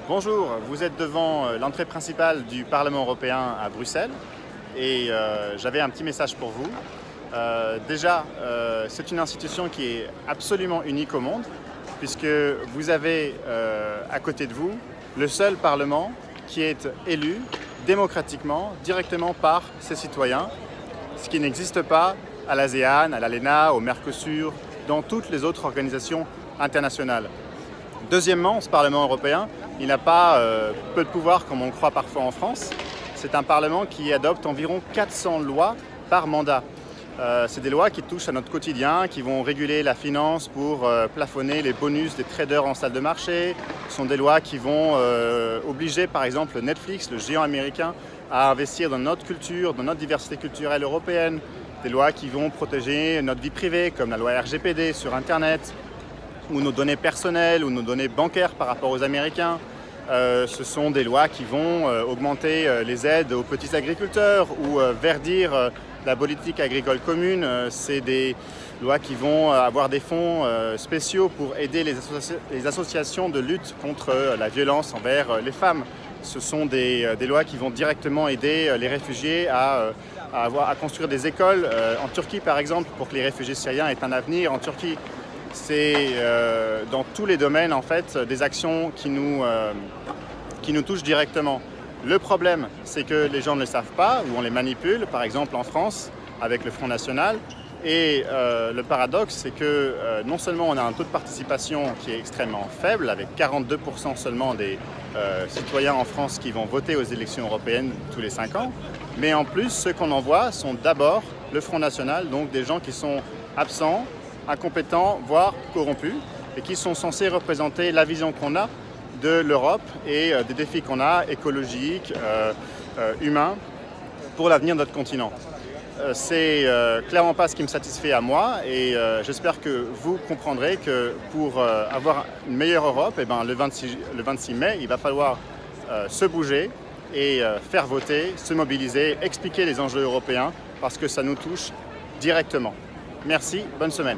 Bonjour, vous êtes devant l'entrée principale du Parlement européen à Bruxelles et j'avais un petit message pour vous. C'est une institution qui est absolument unique au monde puisque vous avez à côté de vous le seul Parlement qui est élu démocratiquement, directement par ses citoyens, ce qui n'existe pas à l'ASEAN, à l'ALENA, au Mercosur, dans toutes les autres organisations internationales. Deuxièmement, ce Parlement européen, il n'a pas peu de pouvoir comme on le croit parfois en France. C'est un Parlement qui adopte environ 400 lois par mandat. C'est des lois qui touchent à notre quotidien, qui vont réguler la finance pour plafonner les bonus des traders en salle de marché. Ce sont des lois qui vont obliger par exemple Netflix, le géant américain, à investir dans notre culture, dans notre diversité culturelle européenne. Des lois qui vont protéger notre vie privée, comme la loi RGPD sur Internet, ou nos données personnelles, ou nos données bancaires par rapport aux Américains. Ce sont des lois qui vont augmenter les aides aux petits agriculteurs ou verdir la politique agricole commune. C'est des lois qui vont avoir des fonds spéciaux pour aider les associations de lutte contre la violence envers les femmes. Ce sont des lois qui vont directement aider les réfugiés à construire des écoles en Turquie par exemple, pour que les réfugiés syriens aient un avenir en Turquie. C'est dans tous les domaines en fait des actions qui nous touchent directement. Le problème, c'est que les gens ne le savent pas ou on les manipule, par exemple en France avec le Front National. Et le paradoxe, c'est que non seulement on a un taux de participation qui est extrêmement faible, avec 42% seulement des citoyens en France qui vont voter aux élections européennes tous les 5 ans, mais en plus, ceux qu'on envoie sont d'abord le Front National, donc des gens qui sont absents, incompétents, voire corrompus, et qui sont censés représenter la vision qu'on a de l'Europe et des défis qu'on a, écologiques, humains, pour l'avenir de notre continent. C'est clairement pas ce qui me satisfait à moi et j'espère que vous comprendrez que pour avoir une meilleure Europe, le 26 mai, il va falloir se bouger et faire voter, se mobiliser, expliquer les enjeux européens parce que ça nous touche directement. Merci, bonne semaine.